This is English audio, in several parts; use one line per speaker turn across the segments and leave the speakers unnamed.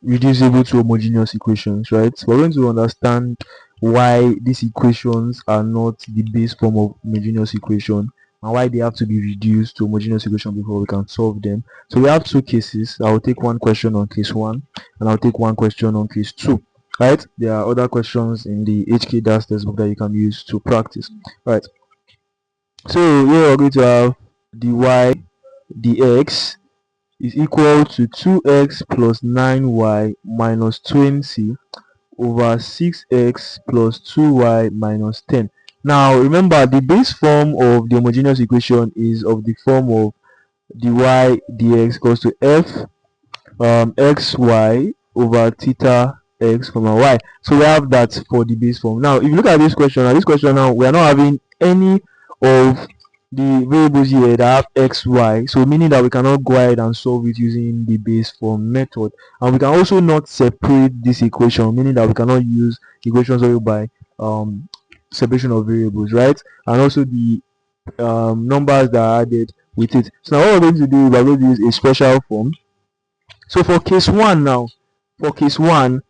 reducible to homogeneous equations, right? We're going to understand why these equations are not the base form of homogeneous equation and why they have to be reduced to homogeneous equation before we can solve them. So we have two cases. I'll take one question on case 1 and I'll take one question on case 2. Right? There are other questions in the HK DAS textbook that you can use to practice. Right. So here we're going to have dy dx is equal to 2x plus 9y minus 20 over 6x plus 2y minus 10. Now remember, the base form of the homogeneous equation is of the form of dy dx equals to f xy over theta x comma y. So we have that for the base form. Now if you look at this question, now we are not having any of the variables here that have x, y, so meaning that we cannot go ahead and solve it using the base form method, and we can also not separate this equation, meaning that we cannot use equations solved by separation of variables, right? And also the numbers that are added with it. So now what we're going to do is we're going to use a special form. So for case 1 now, for case 1,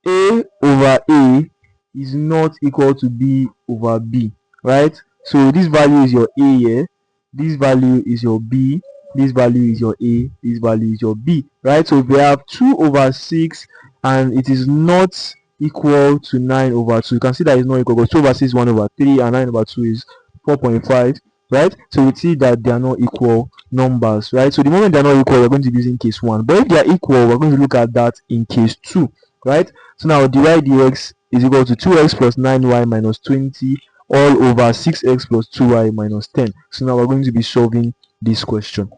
a over a is not equal to b over b, right? So this value is your a here, this value is your b, this value is your a, this value is your b, right? So if we have 2 over 6 and it is not equal to 9 over 2, you can see that it's not equal because 2 over 6 is 1 over 3 and 9 over 2 is 4.5, right? So we see that they are not equal numbers, right? So the moment they are not equal, we're going to be using case 1, but if they are equal, we're going to look at that in case 2, right? So now dy dx is equal to 2x plus 9y minus 20 all over 6x plus 2y minus 10. So now we're going to be solving this question.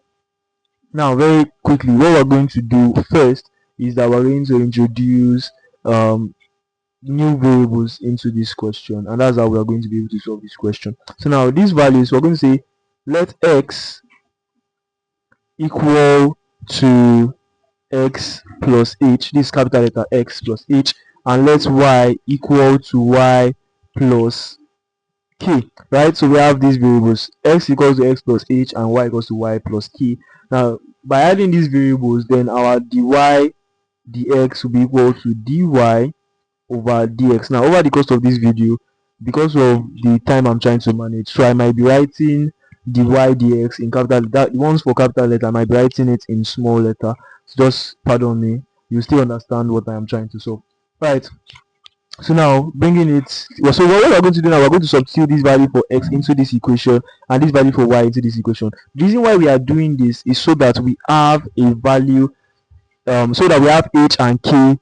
Now very quickly, what we're going to do first is that we're going to introduce new variables into this question, and that's how we are going to be able to solve this question. So now these values, we're going to say let x equal to x plus h, this capital letter x plus h, and let y equal to y plus k, right? So we have these variables, x equals to x plus h and y equals to y plus k. Now by adding these variables, then our dy dx will be equal to dy over dx. Now over the course of this video, because of the time I'm trying to manage, so I might be writing dy dx in capital, that ones for capital letter, I might be writing it in small letter, so just pardon me, you still understand what I am trying to solve, right? So now bringing it, so what we're going to do now, we're going to substitute this value for x into this equation and this value for y into this equation. The reason why we are doing this is so that we have a value, so that we have h and k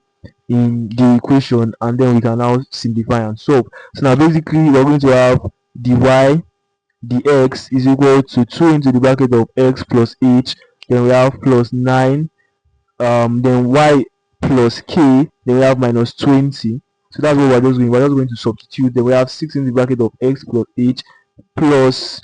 in the equation, and then we can now simplify and solve. So now basically we're going to have dy dx is equal to 2 into the bracket of x plus h, then we have plus 9, then y plus k, then we have minus 20. So that's what we're just doing. We're just going to substitute. Then we have 6 in the bracket of x plus h plus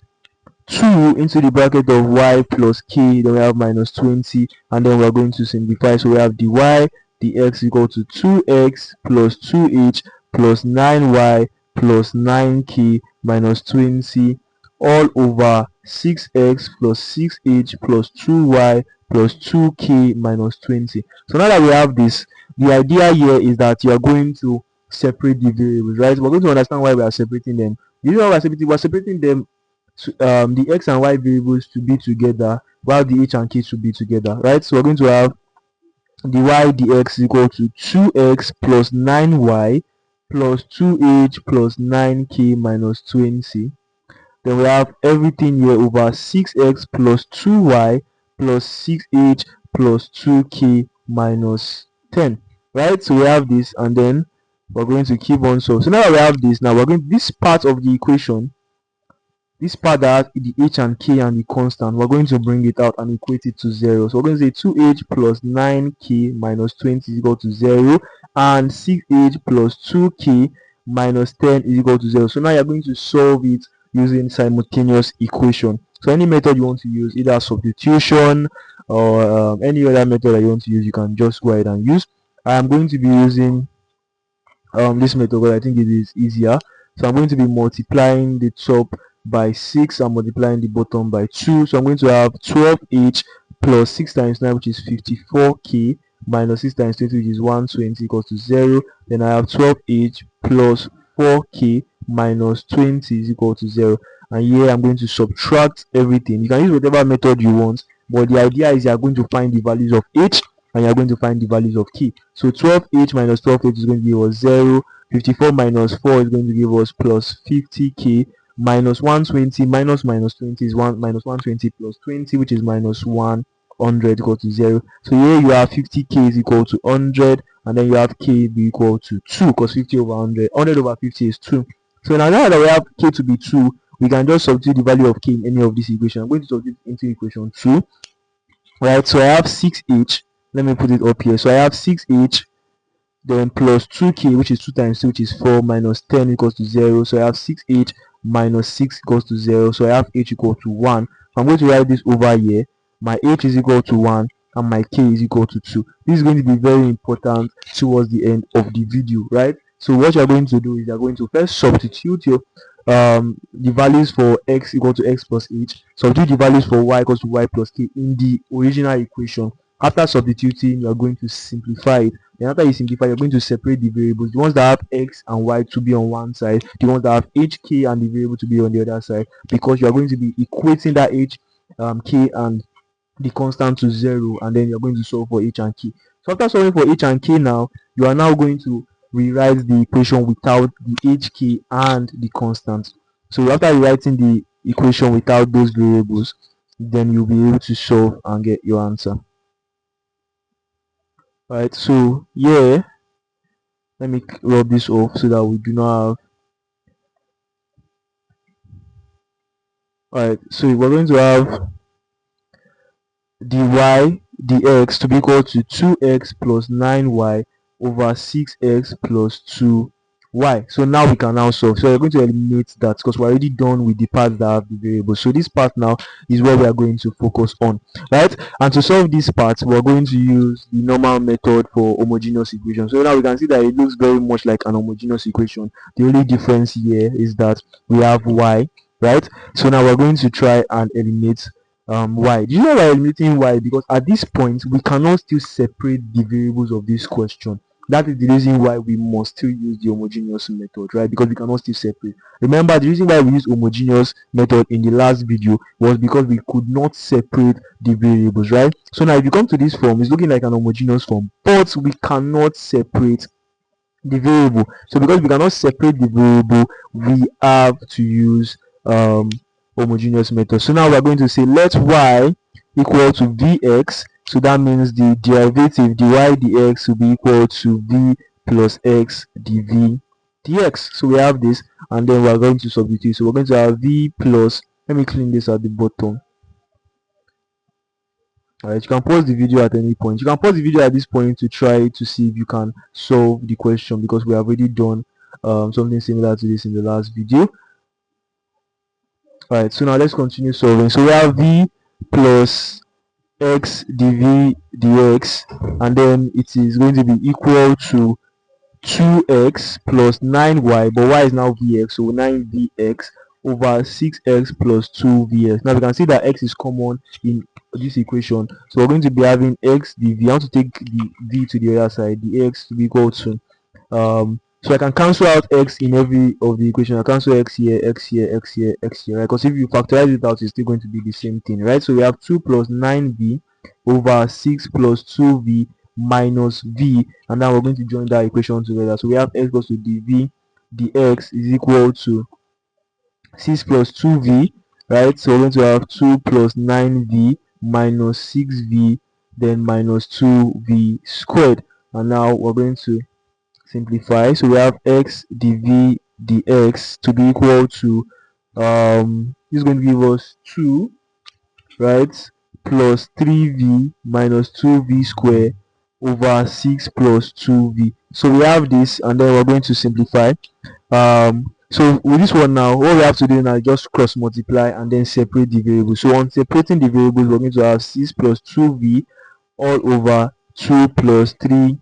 2 into the bracket of y plus k, then we have minus 20, and then we're going to simplify. So we have dy dx equal to 2x plus 2h plus 9y plus 9k minus 20 all over 6x plus 6h plus 2y plus 2k minus 20. So now that we have this, the idea here is that you are going to separate the variables, right? We're going to understand why we are separating them. You know, we're separating them to, the x and y variables to be together while the h and k to be together, right? So we're going to have dy dx equal to 2x plus 9y plus 2h plus 9k minus 20. Then we have everything here over 6x plus 2y plus 6h plus 2k minus 10, right? So we have this, and then we're going to keep on solving. So now that we have this, now we're going, this part of the equation, this part that has the h and k and the constant, we're going to bring it out and equate it to 0. So we're going to say 2h plus 9k minus 20 is equal to 0, and 6h plus 2k minus 10 is equal to 0. So now you're going to solve it using simultaneous equation. So any method you want to use, either substitution or any other method that you want to use, you can just go ahead and use. I am going to be using this method because I think it is easier. So I'm going to be multiplying the top by 6 and multiplying the bottom by 2. So I'm going to have 12h plus 6 times 9, which is 54k, minus 6 times 20, which is 120, equals to 0. Then I have 12h plus 4k minus 20 is equal to 0. And here I'm going to subtract everything. You can use whatever method you want, but the idea is you are going to find the values of h and you are going to find the values of k. So 12h minus 12h is going to give us 0. 54 minus 4 is going to give us plus 50k minus 120 minus minus 20 is 1 minus 120 plus 20, which is minus 100 equal to 0. So here you have 50k is equal to 100, and then you have k be equal to 2, because 50 over 100 over 50 is 2. So now that we have k to be 2, we can just substitute the value of k in any of this equation. I'm going to substitute into equation 2, right? So I have 6h, let me put it up here. So I have 6h then plus 2k, which is 2 times 2, which is 4, minus 10 equals to 0. So I have 6h minus 6 equals to 0. So I have h equal to 1. I'm going to write this over here. My h is equal to 1 and my k is equal to 2. This is going to be very important towards the end of the video, right? So what you're going to do is you're going to first substitute your the values for x equal to x plus h, substitute the values for y equals to y plus k in the original equation. After substituting, you are going to simplify it. Then after you simplify, you're going to separate the variables. The ones that have x and y to be on one side, the ones that have h, k, and the variable to be on the other side, because you are going to be equating that h, k, and the constant to 0, and then you're going to solve for h and k. So after solving for h and k, now you are now going to rewrite the equation without the h, k, and the constant. So after rewriting the equation without those variables, then you'll be able to solve and get your answer. Right, so yeah, let me rub this off so that we do not have. Alright, so we're going to have dy dx to be equal to 2x plus 9y over 6x plus 2y. So now we can now solve. So we're going to eliminate that because we're already done with the part that have the variables. So this part now is what we are going to focus on, right? And to solve this part, we're going to use the normal method for homogeneous equation. So now we can see that it looks very much like an homogeneous equation. The only difference here is that we have y, right? So now we're going to try and eliminate y. Do you know why eliminating y? Because at this point we cannot still separate the variables of this question. That is the reason why we must still use the homogeneous method, right? Because we cannot still separate. Remember, the reason why we used homogeneous method in the last video was because we could not separate the variables, right? So now if you come to this form, it's looking like an homogeneous form, but we cannot separate the variable. So because we cannot separate the variable, we have to use homogeneous method. So now we're going to say let y equal to vx. So that means the derivative dy dx will be equal to v plus x dv dx. So we have this, and then we're going to substitute. So we're going to have v plus, let me clean this at the bottom. Alright, you can pause the video at any point. You can pause the video at this point to try to see if you can solve the question, because we have already done something similar to this in the last video. Alright, so now let's continue solving. So we have v plus x dv dx, and then it is going to be equal to 2x plus 9y, but y is now vx, so 9vx over 6x plus 2vx. Now we can see that x is common in this equation, so we're going to be having x dv. I want to take the v to the other side, the x to be equal to so I can cancel out x in every of the equation. I cancel x here, x here, x here, x here, right? Because if you factorize it out, it's still going to be the same thing, right? So we have 2 plus 9v over 6 plus 2v minus v, and now we're going to join that equation together. So we have x equals to dv dx is equal to 6 plus 2v, right? So we're going to have 2 plus 9v minus 6v, then minus 2v squared. And now we're going to simplify. So we have x dv dx to be equal to this is going to give us 2, right, plus 3v minus 2v squared over 6 plus 2v. So we have this, and then we're going to simplify. So with this one now, what we have to do now is just cross multiply and then separate the variables. So on separating the variables, we're going to have 6 plus 2v all over 2 plus 3v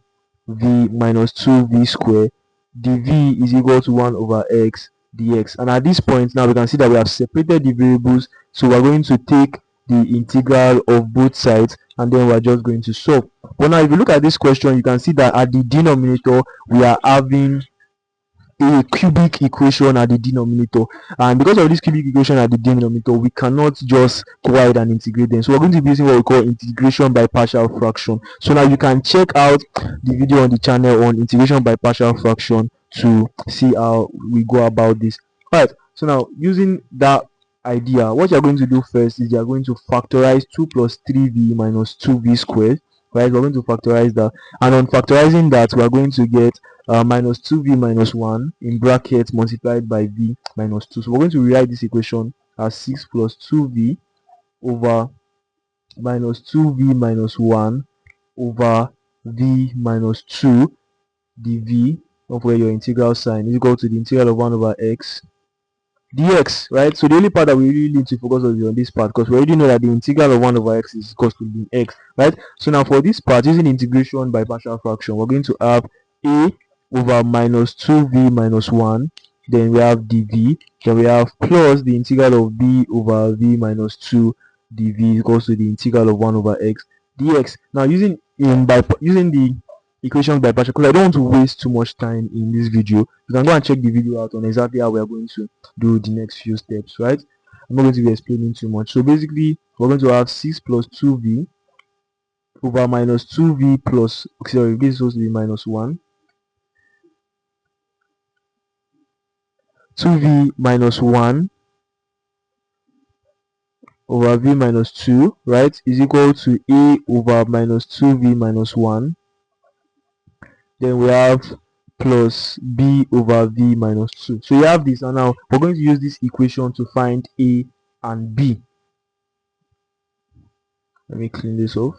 minus 2v squared dv is equal to 1 over x dx. And at this point now we can see that we have separated the variables, so we're going to take the integral of both sides, and then we're just going to solve. But now if you look at this question, you can see that at the denominator we are having a cubic equation at the denominator, and because of this cubic equation at the denominator, we cannot just go ahead and integrate them. So we're going to be using what we call integration by partial fraction. So now you can check out the video on the channel on integration by partial fraction to see how we go about this. All right, so now using that idea, what you're going to do first is you're going to factorize 2 plus 3v minus 2v squared. Right, we're going to factorize that, and on factorizing that, we're going to get minus 2v minus 1 in brackets multiplied by v minus 2. So we're going to rewrite this equation as 6 plus 2v over minus 2v minus 1 over v minus 2 dv, don't forget your integral sign, is equal to the integral of 1 over x dx, right? So the only part that we really need to focus on is on this part, because we already know that the integral of 1 over x is equal to the x, right? So now for this part, using integration by partial fraction, we're going to have a over minus 2v minus 1, then we have dv, then we have plus the integral of b over v minus 2 dv equals to the integral of 1 over x dx. Now using the equations by partial, because I don't want to waste too much time in this video, you can go and check the video out on exactly how we are going to do the next few steps, right? I'm not going to be explaining too much. So basically we're going to have 6 plus 2v over minus 2v plus, sorry, this is supposed to be minus 1, 2v minus 1 over v minus 2, right, is equal to a over minus 2v minus 1. Then we have plus b over v minus 2. So you have this, and now we're going to use this equation to find a and b. Let me clean this off.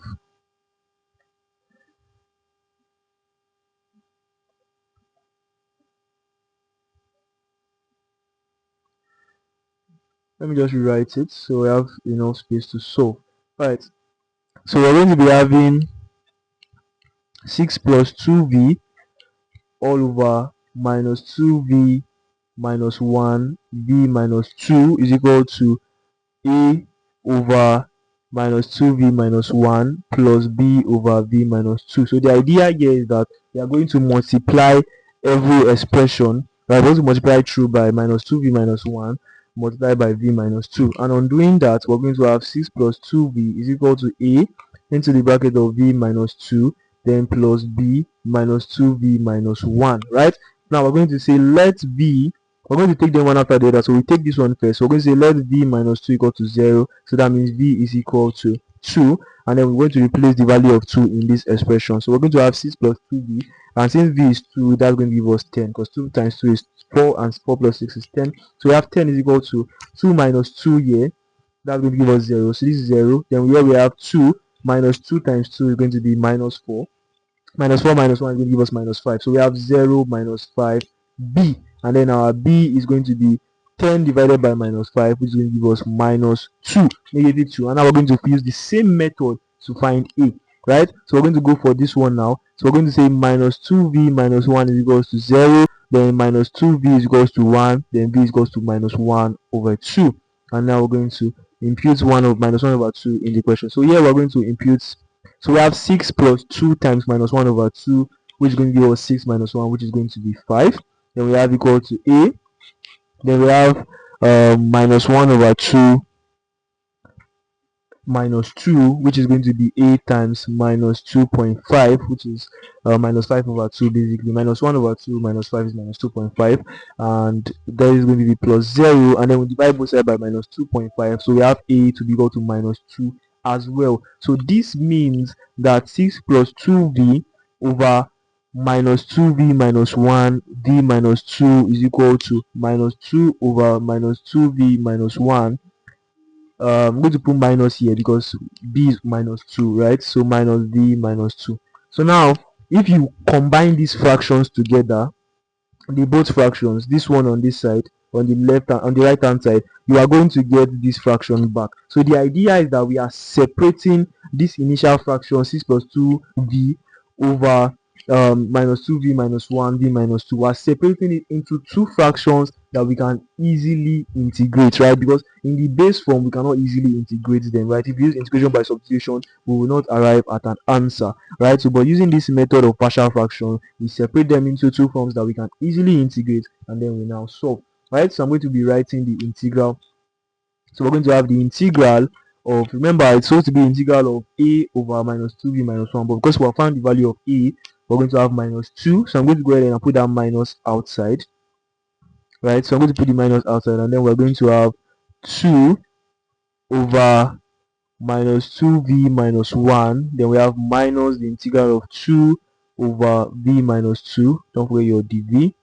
Let me just rewrite it so we have enough space to solve. Right, so we're going to be having 6 plus 2v all over minus 2v minus 1 v minus 2 is equal to a over minus 2v minus 1 plus b over v minus 2. So the idea here is that we are going to multiply every expression. We are going to multiply through by minus 2v minus 1 multiplied by v minus 2, and on doing that, we're going to have 6 plus 2v is equal to a into the bracket of v minus 2, then plus b minus 2v minus 1. Right, now we're going to say let v, we're going to take them one after the other, so we take this one first. So we're going to say let v minus 2 equal to 0, so that means v is equal to 2, and then we're going to replace the value of 2 in this expression. So we're going to have 6 plus 2v, and since v is 2, that's going to give us 10, because 2 times 2 is 4, and 4 plus 6 is 10. So we have 10 is equal to 2 minus 2 here, that's going to give us 0, so this is 0. Then here we have 2 minus 2 times 2 is going to be minus 4. Minus 4 minus 1 is going to give us minus 5. So we have 0 minus 5b, and then our b is going to be 10 divided by minus 5, which is going to give us minus 2, negative 2. And now we're going to use the same method to find a, right? So we're going to go for this one now. So we're going to say minus 2v minus 1 is equals to 0, then minus 2v is equals to 1, then v is equals to minus 1 over 2. And now we're going to impute minus 1 over 2 in the question. So here we're going to impute, so we have 6 plus 2 times minus 1 over 2, which is going to give us 6 minus 1, which is going to be 5. Then we have equal to a. Then we have minus 1 over 2 minus 2, which is going to be a times minus 2.5, which is minus 5 over 2, basically. Minus 1 over 2 minus 5 is minus 2.5, and that is going to be plus 0, and then we divide both sides by minus 2.5, so we have a to be equal to minus 2 as well. So this means that 6 plus 2v over minus 2v minus 1 v minus 2 is equal to minus 2 over minus 2v minus 1. I'm going to put minus here because b is minus 2, right? So minus v minus 2. So now if you combine these fractions together, the both fractions, this one on this side, on the left and on the right hand side, you are going to get this fraction back. So the idea is that we are separating this initial fraction 6 plus 2v over minus 2v minus 1 v minus 2. We are separating it into two fractions that we can easily integrate, right? Because in the base form we cannot easily integrate them, right? If we use integration by substitution, we will not arrive at an answer, right? So but using this method of partial fraction, we separate them into two forms that we can easily integrate, and then we now solve, right? So I'm going to be writing the integral. So we're going to have the integral of, remember it's supposed to be integral of a over minus 2b minus 1, but because we have found the value of a, we're going to have minus 2. So I'm going to go ahead and put that minus outside, right? So I'm going to put the minus outside, and then we're going to have 2 over minus 2v minus 1. Then we have minus the integral of 2 over v minus 2. Don't forget your dv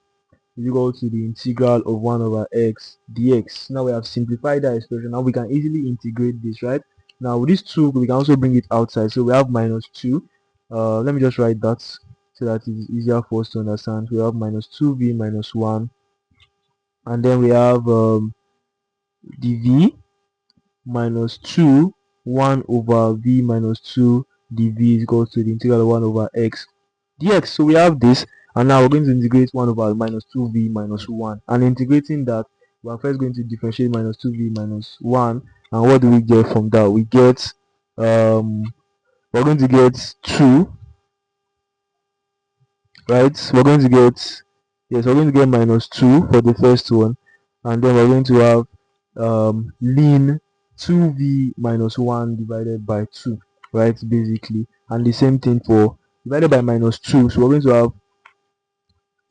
is equal to the integral of 1 over x dx. Now we have simplified that expression. Now we can easily integrate this, right? Now with this 2, we can also bring it outside. So we have minus 2. Let me just write that so that it's easier for us to understand. We have minus 2v minus 1, and then we have dv minus 2 1 over v minus 2 dv is equal to the integral of 1 over x dx. So we have this, and now we're going to integrate 1 over minus 2v minus 1, and integrating that, we're first going to differentiate minus 2v minus 1, and what do we get from that? We get we're going to get 2, right? We're going to get, yes, we're going to get minus 2 for the first one, and then we're going to have ln 2v minus 1 divided by 2, right? Basically, and the same thing for divided by minus 2. So we're going to have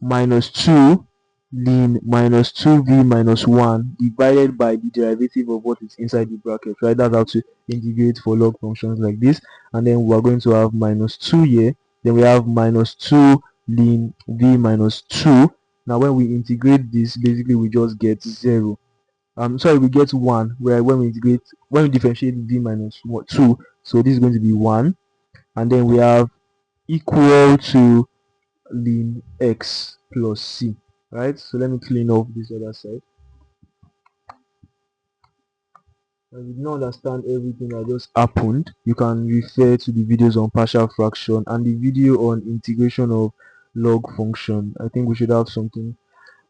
minus 2 ln minus 2v minus 1 divided by the derivative of what is inside the bracket, right? That's how to integrate for log functions like this. And then we're going to have minus 2 here, then we have minus 2 ln v minus 2. Now when we integrate this, basically we just get 0. Sorry, we get 1, where when we differentiate v minus 2, so this is going to be 1, and then we have equal to ln x plus c, right? So let me clean off this other side. If you don't understand everything that just happened, you can refer to the videos on partial fraction and the video on integration of log function. I think we should have something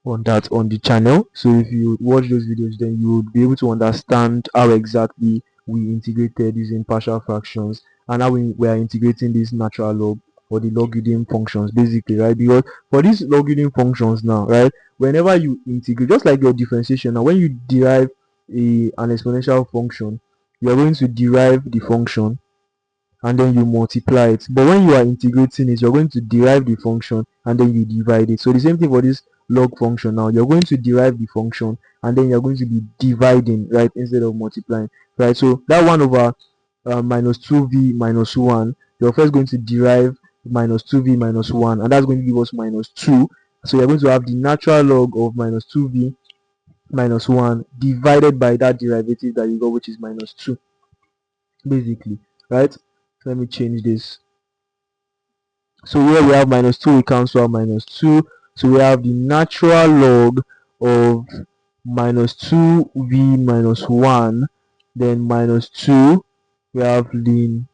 on that on the channel, so if you watch those videos, then you would be able to understand how exactly we integrated using partial fractions, and how we are integrating this natural log or the logarithm functions, basically, right? Because for these logarithm functions now, right, whenever you integrate, just like your differentiation, now when you derive an exponential function, you are going to derive the function and then you multiply it. But when you are integrating it, you're going to derive the function and then you divide it. So the same thing for this log function. Now you're going to derive the function and then you're going to be dividing, right, instead of multiplying, right? So that 1 over minus 2v minus 1, you're first going to derive minus 2v minus 1, and that's going to give us minus 2. So you're going to have the natural log of minus 2v minus 1 divided by that derivative that you got, which is minus 2, basically, right? Let me change this. So here we have minus 2, we cancel out minus 2. So we have the natural log of minus 2v minus 1, then minus 2, we have ln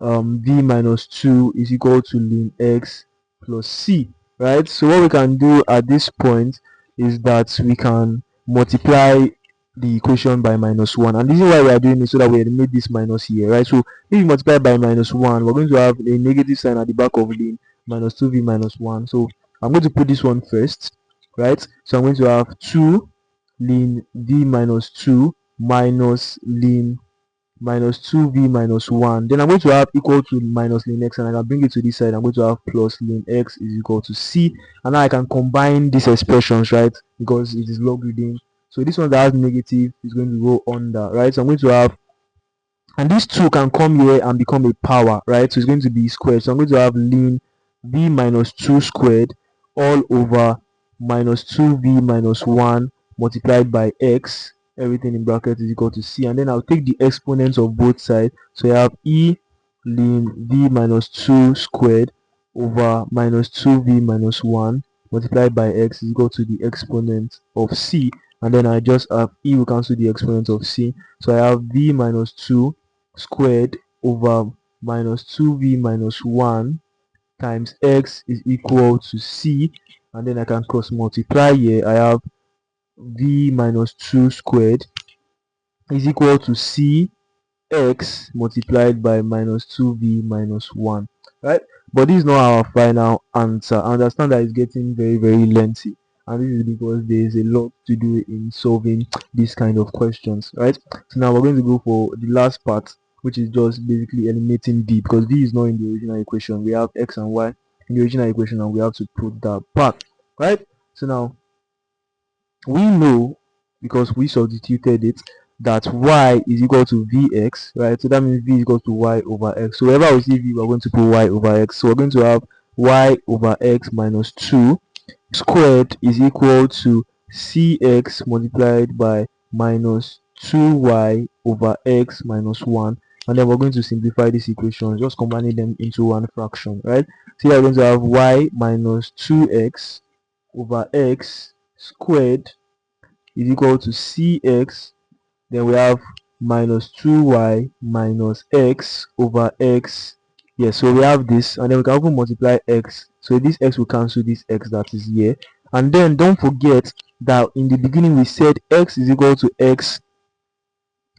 v minus 2 is equal to ln x plus c, right? So what we can do at this point is that we can multiply the equation by minus 1, and this is why we are doing it, so that we eliminate this minus here, right? So if you multiply by minus 1, we're going to have a negative sign at the back of ln minus 2v minus 1. So I'm going to put this one first, right? So I'm going to have 2 ln v minus 2 minus ln minus 2v minus 1. Then I'm going to have equal to minus ln x, and I can bring it to this side. I'm going to have plus ln x is equal to c, and now I can combine these expressions, right, because it is logarithm. So this one that has negative is going to go under, right? So I'm going to have, and these two can come here and become a power, right? So it's going to be squared. So I'm going to have ln v minus 2 squared all over minus 2v minus 1 multiplied by x, everything in bracket is equal to c, and then I'll take the exponents of both sides. So I have e ln v minus 2 squared over minus 2v minus 1 multiplied by x is equal to the exponent of c, and then I just have e will cancel the exponent of c. So I have v minus 2 squared over minus 2v minus 1 times x is equal to c, and then I can cross multiply here. I have v minus 2 squared is equal to c x multiplied by minus 2v minus 1, right? But this is not our final answer. I understand that it's getting very lengthy, and this is because there is a lot to do in solving this kind of questions, right? So now we're going to go for the last part, which is just basically eliminating v, because v is not in the original equation. We have x and y in the original equation, and we have to put that back, right? So now we know, because we substituted it, that y is equal to vx, right? So that means v is equal to y over x. So wherever we see v, we're going to put y over x. So we're going to have y over x minus 2 squared is equal to cx multiplied by minus 2y over x minus 1. And then we're going to simplify this equation, just combining them into one fraction, right? So we're going to have y minus 2x over x squared is equal to cx, then we have minus 2y minus x over x. Yes, so we have this, and then we can also multiply x. So this x will cancel this x that is here. And then don't forget that in the beginning we said x is equal to x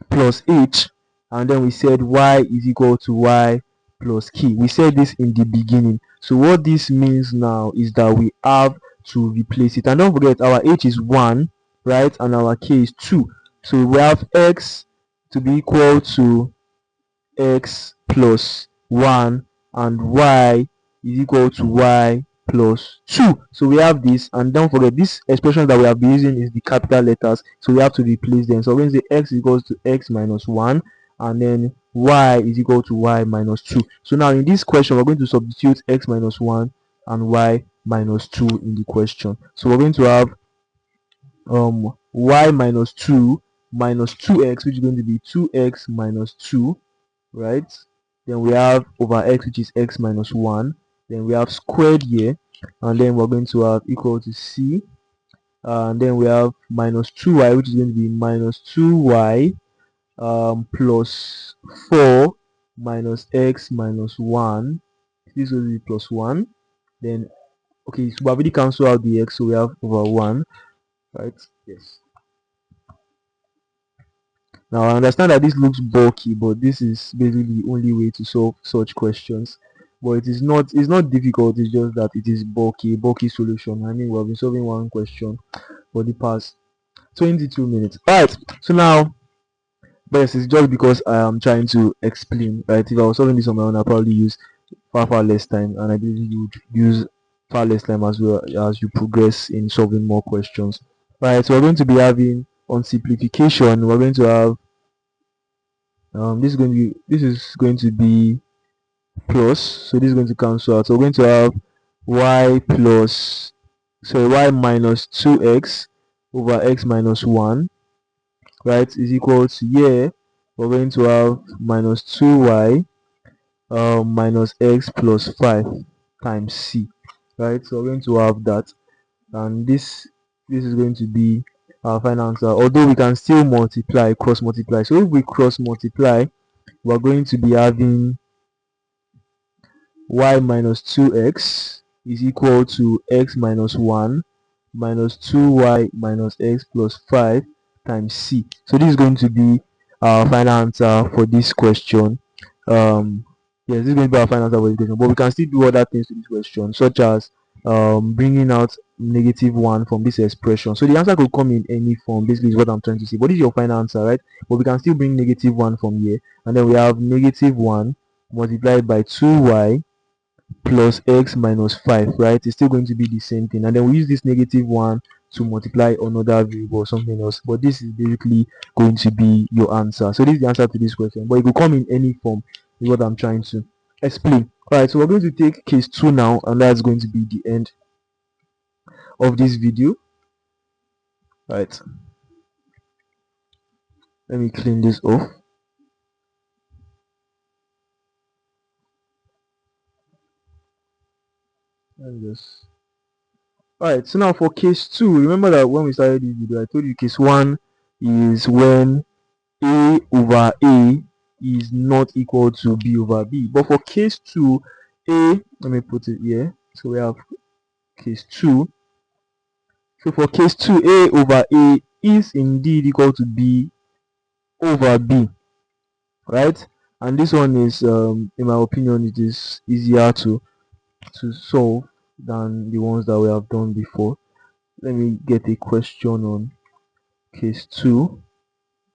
plus h, and then we said y is equal to y plus k. We said this in the beginning. So what this means now is that we have to replace it. And don't forget, our h is 1, right, and our k is 2. So we have x to be equal to x plus 1, and y is equal to y plus 2. So we have this, and don't forget, this expression that we have been using is the capital letters, so we have to replace them. So we're going to say x is equals to x minus 1, and then y is equal to y minus 2. So now in this question, we're going to substitute x minus 1 and y minus 2 in the question. So we're going to have y minus 2 minus 2x, which is going to be 2x minus 2, right? Then we have over x, which is x minus 1. Then we have squared here, and then we're going to have equal to c, and then we have minus 2y, which is going to be minus 2y plus 4 minus x minus 1. This will be plus 1. Then okay, so we already cancel out the x, so we have over 1, right? Yes. Now I understand that this looks bulky, but this is basically the only way to solve such questions. But it's not difficult, it's just that it is bulky solution. I mean, we've been solving one question for the past 22 minutes. Alright, so now, but yes, it's just because I am trying to explain, right? If I was solving this on my own, I'll probably use far less time, and I believe you would use far less time as well as you progress in solving more questions. Right, so we're going to be having on simplification, we're going to have this is going to be plus, so this is going to cancel out. So we're going to have y minus 2x over x minus 1, right, is equal to, here we're going to have minus 2y minus x plus 5 times c, right? So we're going to have that, and this is going to be our final answer, although we can still cross multiply. So if we cross multiply, we're going to be having y minus 2x is equal to x minus 1 minus 2y minus x plus 5 times c. So this is going to be our final answer for this question. Yes, this is going to be our final answer for this question, but we can still do other things to this question, such as bringing out -1 from this expression. So the answer could come in any form, basically, is what I'm trying to say. But this is your final answer, right? But we can still bring -1 from here, and then we have -1 multiplied by 2y plus x minus 5, right? It's still going to be the same thing, and then we use this -1 to multiply another variable or something else, but this is basically going to be your answer. So this is the answer to this question, but it could come in any form, is what I'm trying to explain. All right, so we're going to take case 2 now, and that's going to be the end of this video. All right, let me clean this off. And just Alright, so now for case 2, remember that when we started this video, I told you case 1 is when a over a is not equal to b over b. But for case 2, let me put it here. So we have case 2, So for case 2, A over A is indeed equal to B over B, right? And this one is, in my opinion, it is easier to solve than the ones that we have done before. Let me get a question on case 2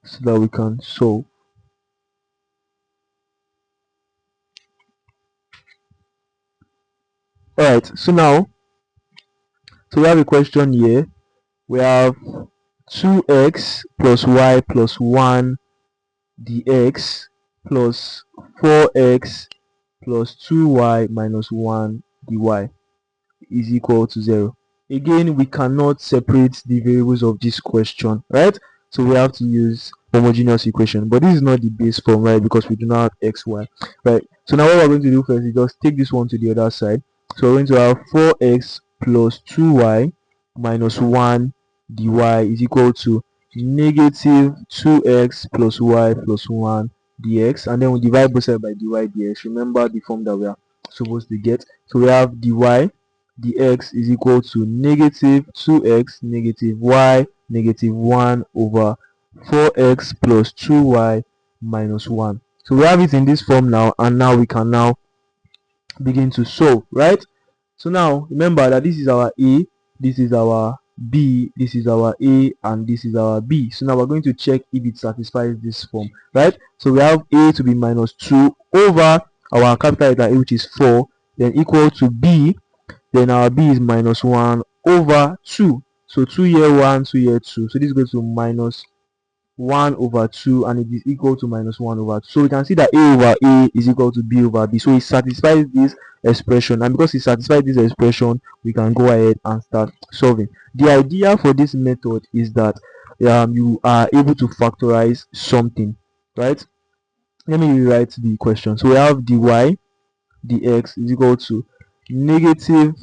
so that we can solve. Alright, so now, so we have a question here. We have 2x plus y plus 1 dx plus 4x plus 2y minus 1 dy is equal to 0. Again, we cannot separate the variables of this question, right? So we have to use homogeneous equation, but this is not the base form, right? Because we do not have x, y, right? So now what we're going to do first is just take this one to the other side. So we're going to have 4x plus 2y minus 1 dy is equal to negative 2x plus y plus 1 dx, and then we divide both sides by dy dx. Remember the form that we are supposed to get. So we have dy dx is equal to negative 2x negative y negative 1 over 4x plus 2y minus 1. So we have it in this form now, and now we can now begin to solve, right? So now remember that this is our A, this is our B, this is our A, and this is our B. So now we're going to check if it satisfies this form, right? So we have A to be minus 2 over our capital letter A, which is 4, then equal to B, then our B is minus 1 over 2. So 2 here 1, 2 here 2. So this goes to minus 1 over 2, and it is equal to minus 1 over 2. So we can see that A over A is equal to B over B. So it satisfies this expression, and because it satisfies this expression, we can go ahead and start solving. The idea for this method is that you are able to factorize something, right? Let me rewrite the question. So we have dy dx is equal to negative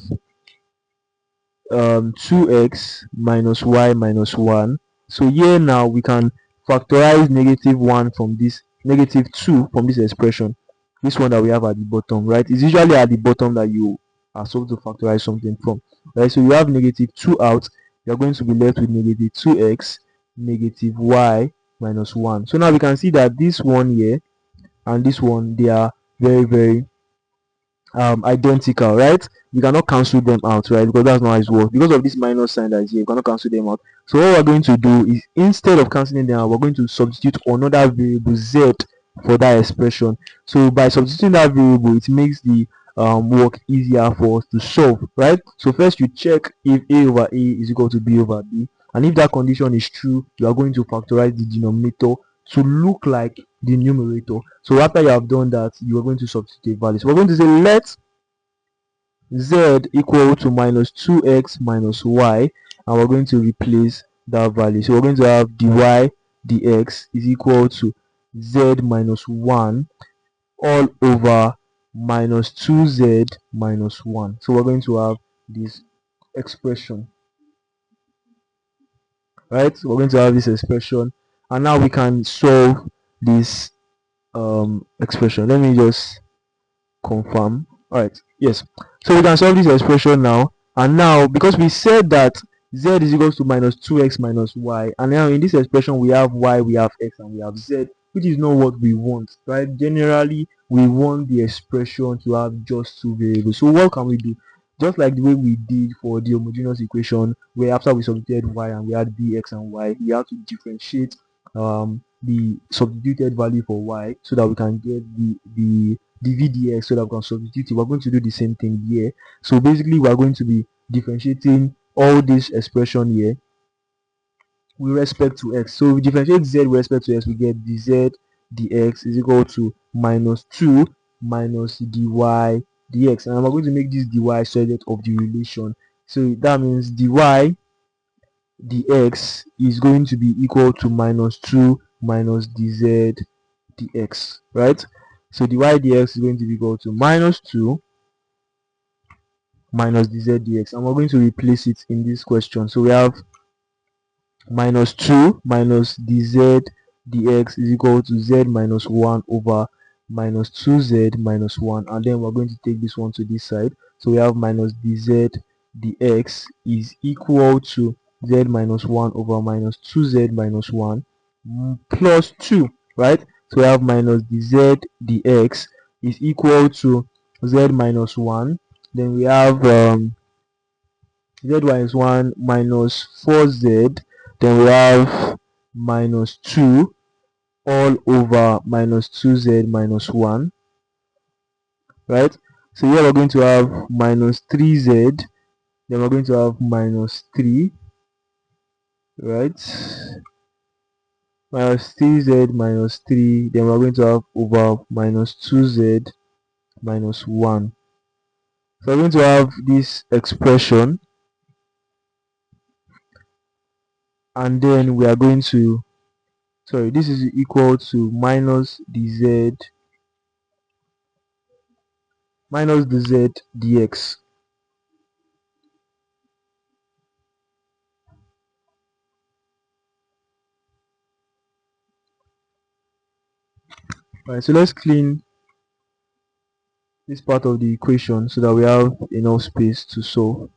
2x minus y minus 1. So here now we can factorize negative 1 from this, negative 2 from this expression, this one that we have at the bottom, right? It's usually at the bottom that you are supposed to factorize something from, right? So you have negative 2 out, you're going to be left with negative 2x negative y minus 1. So now we can see that this one here and this one, they are very identical, right? We cannot cancel them out, right? Because that's not how it works. Because of this minus sign that is here, you cannot cancel them out. So what we're going to do is, instead of cancelling them out, we're going to substitute another variable z for that expression. So by substituting that variable, it makes the work easier for us to solve, right? So first you check if a over a is equal to b over b, and if that condition is true, you are going to factorize the denominator to look like the numerator. So after you have done that, you are going to substitute values. So we're going to say let z equal to minus 2x minus y, and we're going to replace that value. So we're going to have dy dx is equal to z minus 1 all over minus 2z minus 1. So we're going to have this expression, right? So we're going to have this expression, and now we can solve this expression. Let me just confirm. All right, yes, so we can solve this expression now. And now, because we said that z is equal to minus 2x minus y, and now in this expression we have y, we have x, and we have z, which is not what we want, right? Generally we want the expression to have just two variables. So what can we do? Just like the way we did for the homogeneous equation, where after we substituted y and we had bx and y, we have to differentiate the substituted value for y so that we can get the dvdx, so that we can substitute it. We're going to do the same thing here. So basically we're going to be differentiating all this expression here with respect to x. So we differentiate z with respect to x, we get dz dx is equal to minus 2 minus dy dx, and we're going to make this dy subject of the relation. So that means dy dx is going to be equal to minus 2 minus dz dx, right? So dy dx is going to be equal to minus 2 minus dz dx, and we're going to replace it in this question. So we have minus 2 minus dz dx is equal to z minus 1 over minus 2z minus 1, and then we're going to take this one to this side. So we have minus dz dx is equal to z minus 1 over minus 2z minus 1 plus 2, right? So we have minus dz dx is equal to z minus 1. Then we have z minus 1 minus 4z. Then we have minus 2 all over minus 2z minus 1, right? So here we're going to have minus 3z, then we're going to have minus 3, right? Minus 3z minus 3, then we're going to have over minus 2z minus 1. So we're going to have this expression, and then we are going to, sorry, this is equal to minus dz minus dz dx. Right, so let's clean this part of the equation so that we have enough space to solve.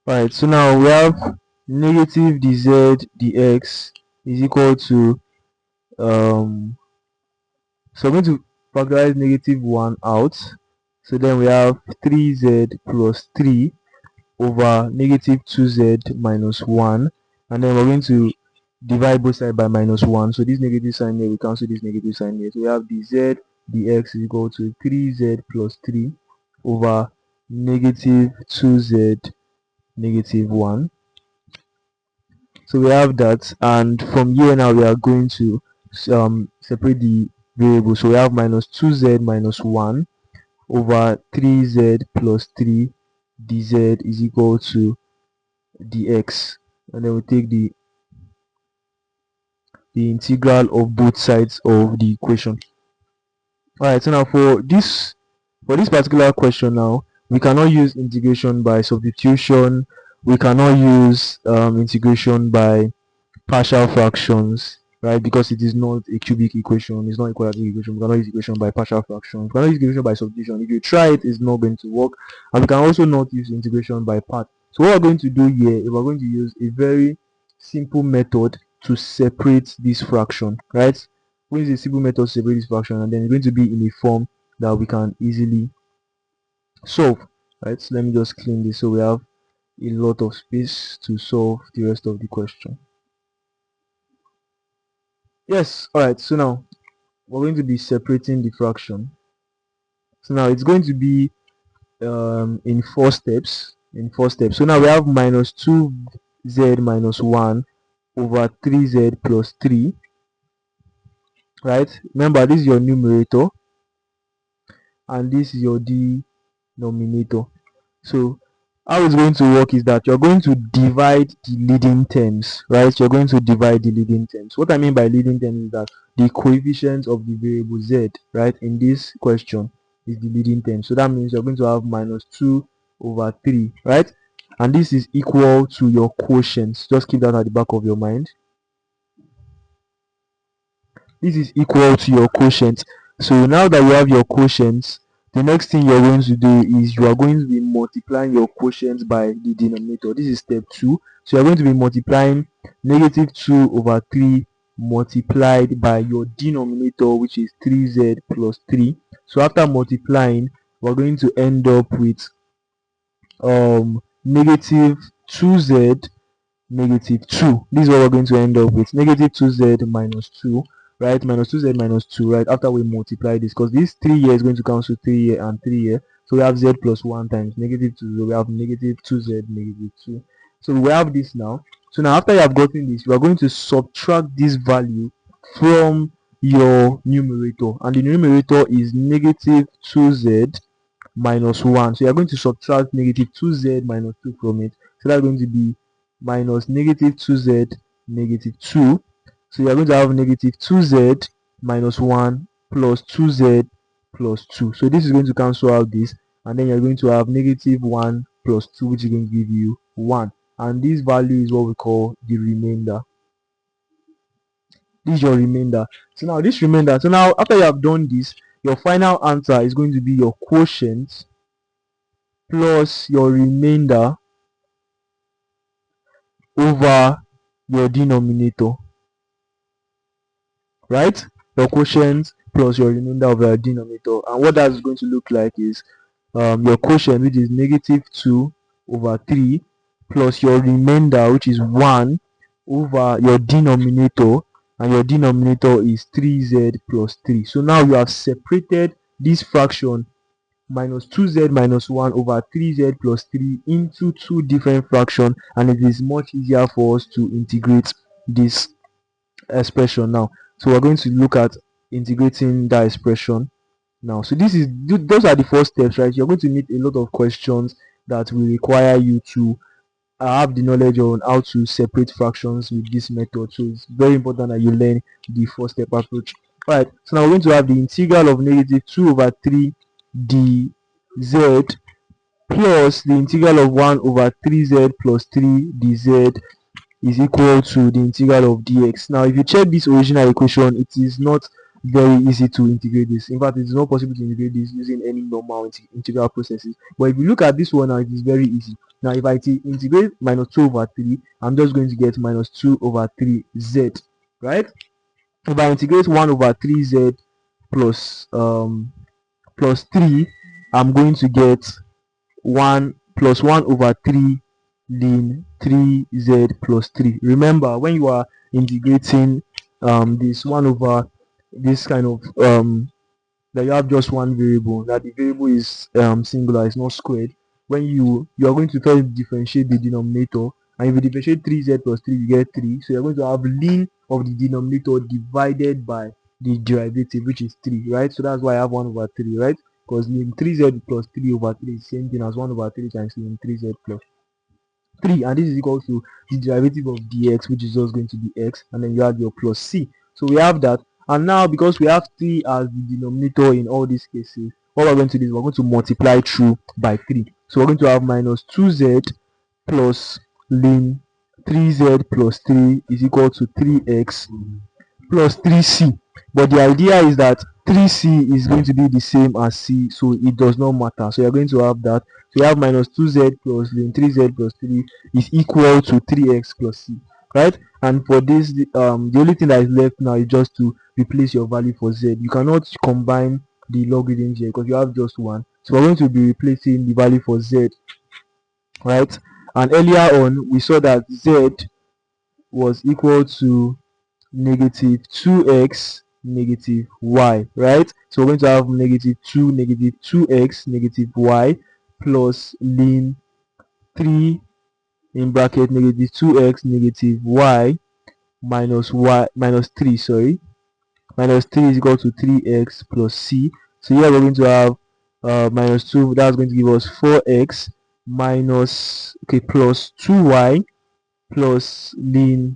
Right, so now we have negative dz dx is equal to so I'm going to factorize negative 1 out. So then we have 3z plus 3 over negative 2z minus 1, and then we're going to divide both sides by minus 1. So this negative sign here, we cancel this negative sign here. So we have dz dx is equal to 3z plus 3 over negative 2z negative 1. So we have that, and from here now we are going to separate the variables. So we have minus 2z minus 1 over 3z plus 3 dz is equal to dx, and then we take the integral of both sides of the equation. Alright, so now for this particular question, now we cannot use integration by substitution, we cannot use integration by partial fractions, right? Because it is not a cubic equation, it's not a quadratic equation. We cannot use equation by partial fractions, we cannot use integration by substitution. If you try it, it's not going to work. And we can also not use integration by part. So what we're going to do here is we're going to use a very simple method to separate this fraction, right? We use a simple method to separate this fraction, and then it's going to be in a form that we can easily solve, right? So let me just clean this so we have a lot of space to solve the rest of the question. Yes, alright, so now we're going to be separating the fraction. So now it's going to be in four steps. So now we have minus 2z minus 1 over 3z plus 3, right? Remember, this is your numerator and this is your denominator. So how it's going to work is that you're going to divide the leading terms, right? You're going to divide the leading terms. What I mean by leading terms is that the coefficient of the variable z, right, in this question is the leading term. So that means you're going to have minus 2 over 3, right? And this is equal to your quotients. Just keep that at the back of your mind. This is equal to your quotient. So now that you have your quotients, the next thing you're going to do is you are going to be multiplying your quotient by the denominator. This is step 2. So you're going to be multiplying negative 2 over 3 multiplied by your denominator, which is 3z plus 3. So after multiplying, we're going to end up with negative 2z negative 2. This is what we're going to end up with, negative 2z minus 2, right? Minus 2z minus 2, right? After we multiply this, because this 3 here is going to cancel 3 here and 3 here, so we have z plus 1 times negative 2, so we have negative 2z negative 2. So we have this now. So now after you have gotten this, you are going to subtract this value from your numerator, and the numerator is negative 2z minus 1. So you are going to subtract negative 2z minus 2 from it. So that's going to be minus negative 2z negative 2. So you are going to have negative 2z minus 1 plus 2z plus 2. So this is going to cancel out this, and then you're going to have negative 1 plus 2, which is going to give you 1. And this value is what we call the remainder. This is your remainder. So now this remainder, so now after you have done this, your final answer is going to be your quotient plus your remainder over your denominator, right? Your quotient plus your remainder over your denominator. And what that's going to look like is your quotient, which is negative 2 over 3, plus your remainder, which is 1 over your denominator, and your denominator is 3z plus 3. So now you have separated this fraction minus 2z minus 1 over 3z plus 3 into two different fractions, and it is much easier for us to integrate this expression now. So we're going to look at integrating that expression now. So those are the first steps, right? You're going to meet a lot of questions that will require you to have the knowledge on how to separate fractions with this method. So it's very important that you learn the first step approach. All right, so now we're going to have the integral of negative 2 over 3 dz plus the integral of 1 over 3z plus 3 dz is equal to the integral of dx. Now if you check this original equation, it is not very easy to integrate this. In fact, it is not possible to integrate this using any normal integral processes. But if you look at this one now, it is very easy. Now if I integrate minus 2 over 3, I'm just going to get minus 2 over 3z, right? If I integrate 1 over 3z plus 3, I'm going to get 1 plus 1 over 3 ln 3z plus 3. Remember, when you are integrating this 1 over this kind of that you have just one variable, that the variable is singular, it's not squared. When you are going to first differentiate the denominator, and if you differentiate 3z plus 3, you get 3. So you're going to have ln of the denominator divided by the derivative, which is 3, right? So that's why I have 1 over 3, right? Because ln 3z plus 3 over 3 is the same thing as 1 over 3 times ln 3z plus 3, and this is equal to the derivative of dx, which is just going to be x, and then you add your plus c. So we have that, and now because we have 3 as the denominator in all these cases, what we're going to do is we're going to multiply through by 3. So we're going to have minus 2z plus ln 3z plus 3 is equal to 3x plus 3c. But the idea is that 3c is going to be the same as c, so it does not matter. So you're going to have that. So you have minus 2z plus ln 3z plus 3 is equal to 3x plus c, right? And for this, the only thing that is left now is just to replace your value for z. You cannot combine the logarithms here because you have just one. So we're going to be replacing the value for z, right? And earlier on, we saw that z was equal to negative 2x negative y, right? So we're going to have negative 2x negative y plus ln 3 in bracket negative 2x negative y minus 3, sorry, minus 3 is equal to 3x plus c. So here we're going to have minus 2, that's going to give us 4x minus, okay, plus 2y plus ln,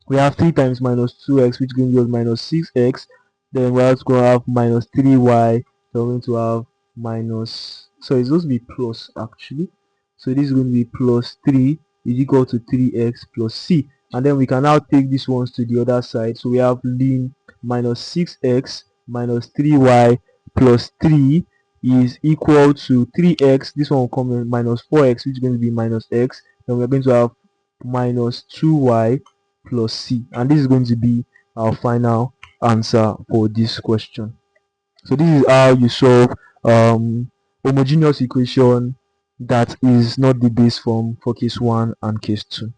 we have 3 times minus 2x, which is going to give us minus 6x. Then we're also going to have minus 3y. So we're going to have minus, so it's supposed to be plus actually. So this is going to be plus 3 is equal to 3x plus c. And then we can now take these ones to the other side. So we have ln minus 6x minus 3y plus 3 is equal to 3x. This one will come in minus 4x, which is going to be minus x. Then we're going to have minus 2y plus c, and this is going to be our final answer for this question. So this is how you solve homogeneous equation that is not the base form for case 1 and case 2.